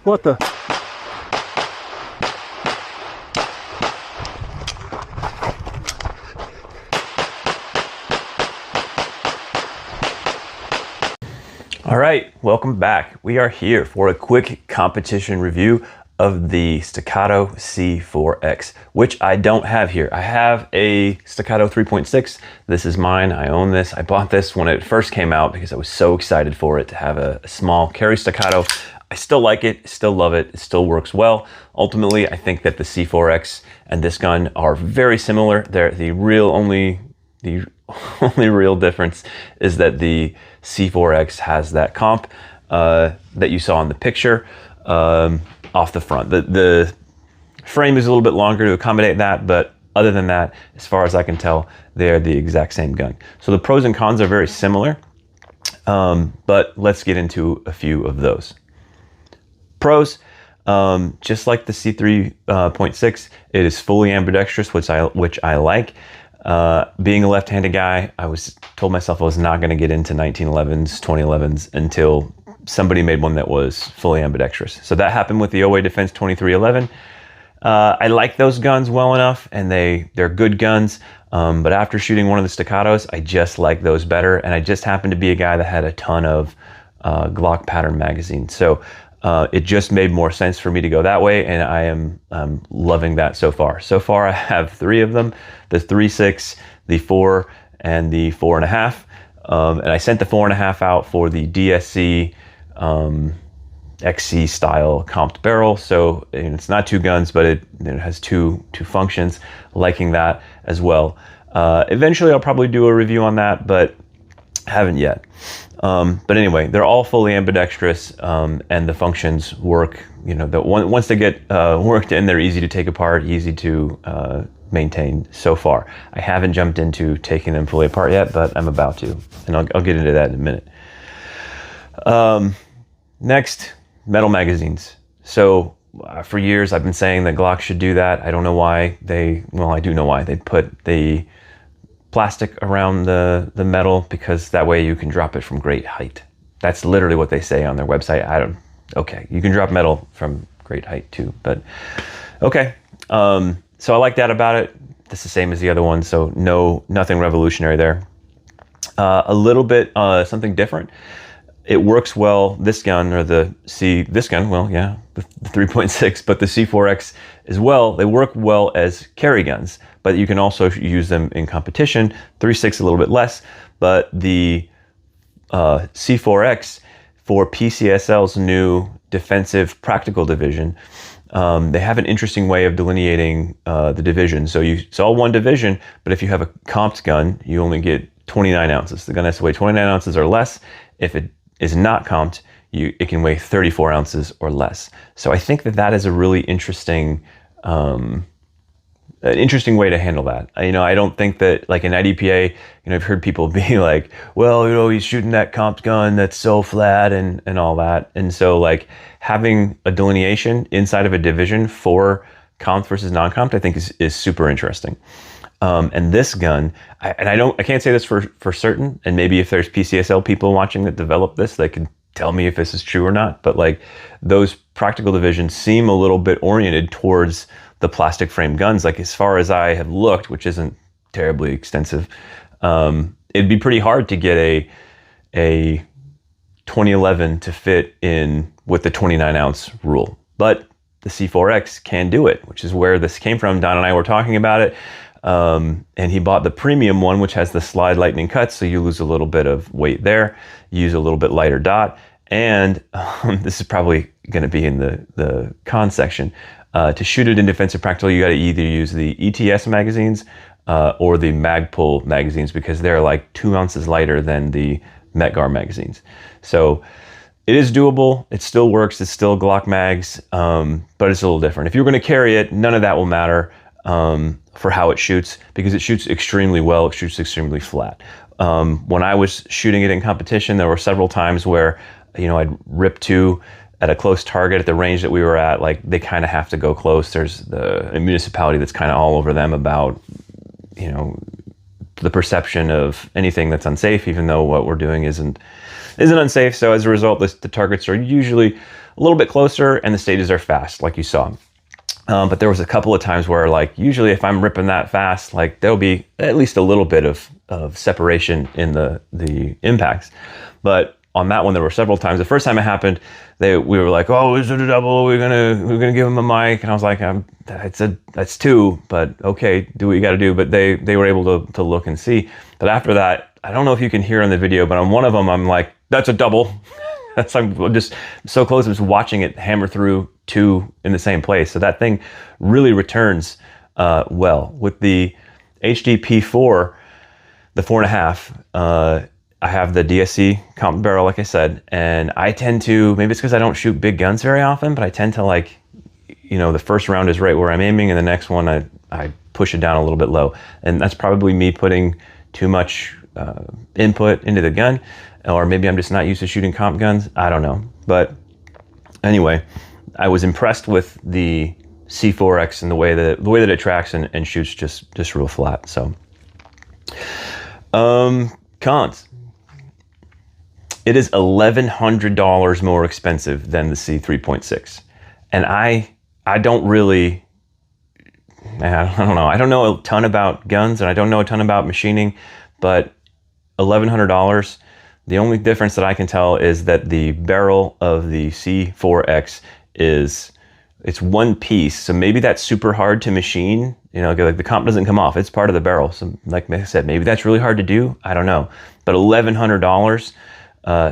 What the? All right, welcome back. We are here for a quick competition review of the Staccato C4X, which I don't have here. I have a Staccato 3.6. This is mine. I own this. I bought this when it first came out because I was so excited for it to have a small carry Staccato. I still like it, still love it, it still works well. Ultimately, I think that the C4X and this gun are very similar. They're the only real difference is that the C4X has that comp that you saw in the picture off the front. The frame is a little bit longer to accommodate that, but other than that, as far as I can tell, they're the exact same gun. So the pros and cons are very similar, but let's get into a few of those. Pros, just like the C3.6, it is fully ambidextrous, which I like. Being a left-handed guy, I told myself I was not going to get into 1911s, 2011s until somebody made one that was fully ambidextrous. So that happened with the OA Defense 2311. I like those guns well enough, and they're good guns. But after shooting one of the Staccatos, I just like those better. And I just happened to be a guy that had a ton of Glock pattern magazines. So it just made more sense for me to go that way, and I am loving that so far. So far, I have 3 of them: the 3.6, the 4, and the 4.5. And I sent the 4.5 out for the DSC XC style comped barrel. So it's not 2 guns, but it has two functions. Liking that as well. Eventually, I'll probably do a review on that, but haven't yet. But anyway, they're all fully ambidextrous, and the functions work. Once they get worked in, they're easy to take apart, easy to maintain so far. I haven't jumped into taking them fully apart yet, but I'm about to, and I'll get into that in a minute. Next, metal magazines. So for years, I've been saying that Glock should do that. I don't know why I do know why. They put the plastic around the metal, because that way you can drop it from great height. That's literally what they say on their website. Okay, you can drop metal from great height too, but okay. So I like that about it. It's the same as the other one, so nothing revolutionary there. A little bit something different. It works well, this gun, well, yeah, the 3.6, but the C4X as well, they work well as carry guns, but you can also use them in competition. 3.6 a little bit less, but the C4X for PCSL's new defensive practical division, they have an interesting way of delineating the division. So it's all one division, but if you have a comped gun, you only get 29 ounces. The gun has to weigh 29 ounces or less. If it is not comped, it can weigh 34 ounces or less. So I think that is a really interesting way to handle that. I don't think that, like in IDPA, I've heard people be like, well, he's shooting that comped gun that's so flat and all that. And so like having a delineation inside of a division for comped versus non-comped, I think is super interesting. And this gun, I can't say this for certain, and maybe if there's PCSL people watching that develop this, they can tell me if this is true or not, but like those practical divisions seem a little bit oriented towards the plastic frame guns. Like as far as I have looked, which isn't terribly extensive, it'd be pretty hard to get a 2011 to fit in with the 29 ounce rule, but the C4X can do it, which is where this came from. Don and I were talking about it. And he bought the premium one, which has the slide lightning cuts, so you lose a little bit of weight there, use a little bit lighter dot, and this is probably going to be in the con section. To shoot it in defensive practical, you got to either use the ETS magazines or the Magpul magazines, because they're like 2 ounces lighter than the Metgar magazines. So it is doable. It still works. It's still Glock mags, but it's a little different. If you're going to carry it, none of that will matter for how it shoots, because it shoots extremely well. It shoots extremely flat. When I was shooting it in competition, there were several times where, you know, I'd rip two at a close target at the range that we were at. Like, they kind of have to go close. There's a municipality that's kind of all over them about, you know, the perception of anything that's unsafe, even though what we're doing isn't unsafe. So as a result, the targets are usually a little bit closer and the stages are fast, like you saw. But there was a couple of times where, like, usually if I'm ripping that fast, like, there'll be at least a little bit of separation in the impacts. But on that one, there were several times. The first time it happened, we were like, "Oh, is it a double? We're gonna give him a mic." And I was like, "That's two, but okay, do what you got to do." But they were able to look and see. But after that, I don't know if you can hear on the video, but on one of them, I'm like, "That's a double." I'm just so close. I was watching it hammer through two in the same place. So that thing really returns well. With the HDP4, the 4.5. I have the DSC comp barrel, like I said, and I tend to, maybe it's because I don't shoot big guns very often, but I tend to, like, you know, the first round is right where I'm aiming, and the next one I push it down a little bit low. And that's probably me putting too much input into the gun, or maybe I'm just not used to shooting comp guns. I don't know. But anyway, I was impressed with the C4X and the way that it tracks and shoots just real flat. So cons. It is $1,100 more expensive than the C3.6. And I don't really, I don't know. I don't know a ton about guns, and I don't know a ton about machining, but $1,100, the only difference that I can tell is that the barrel of the C4X it's one piece. So maybe that's super hard to machine. You know, like, the comp doesn't come off. It's part of the barrel. So like I said, maybe that's really hard to do. I don't know. But $1,100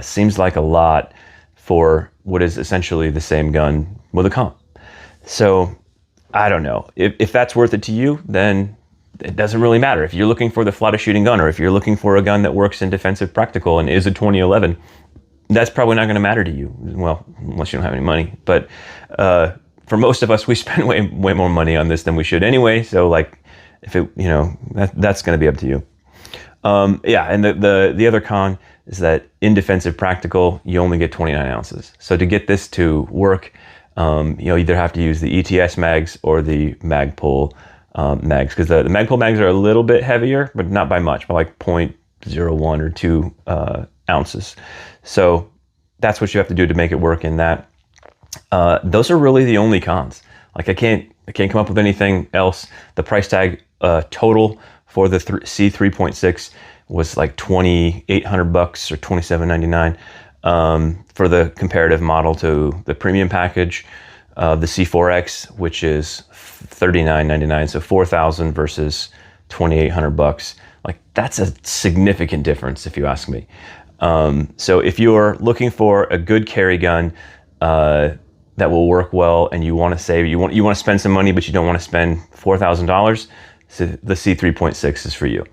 seems like a lot for what is essentially the same gun with a comp. So I don't know. If that's worth it to you, then it doesn't really matter. If you're looking for the flattest shooting gun, or if you're looking for a gun that works in defensive practical and is a 2011, that's probably not going to matter to you. Well, unless you don't have any money. But for most of us, we spend way more money on this than we should anyway. So, like, if it, you know, that's going to be up to you. Yeah, and the other con is that in defensive practical, you only get 29 ounces. So to get this to work, you either have to use the ETS mags or the Magpul mags, because the Magpul mags are a little bit heavier, but not by much, by like 0.01 or 2 ounces. So that's what you have to do to make it work in that. Those are really the only cons. Like, I can't come up with anything else. The price tag total for the C3.6 was like $2,800 or $27.99 for the comparative model to the premium package, the C4X, which is $39.99, so $4,000 versus $2,800. Like, that's a significant difference, if you ask me. So if you're looking for a good carry gun that will work well, and you want to save, you want to spend some money, but you don't want to spend $4,000, so the C3.6 is for you.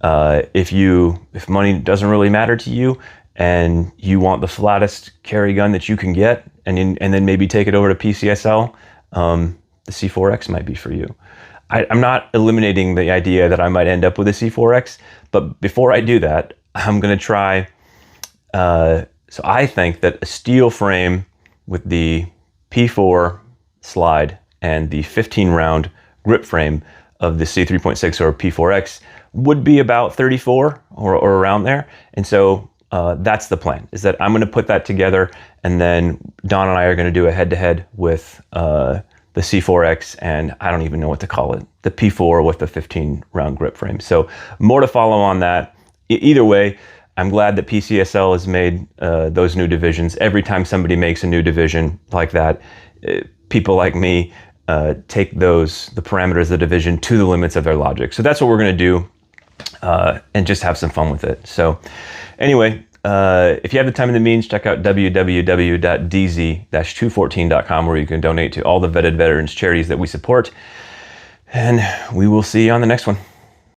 If money doesn't really matter to you, and you want the flattest carry gun that you can get, and then maybe take it over to PCSL, the C4X might be for you. I'm not eliminating the idea that I might end up with a C4X, but before I do that, I'm going to try. So I think that a steel frame with the P4 slide and the 15-round grip frame of the C3.6 or P4X would be about $34 or around there. And so that's the plan, is that I'm going to put that together, and then Don and I are going to do a head-to-head with the C4X, and I don't even know what to call it, the P4 with the 15-round grip frame. So more to follow on that. Either way, I'm glad that PCSL has made those new divisions. Every time somebody makes a new division like that, people like me take the parameters of the division to the limits of their logic. So that's what we're going to do, and just have some fun with it. So anyway, if you have the time and the means, check out www.dz-214.com, where you can donate to all the vetted veterans charities that we support. And we will see you on the next one.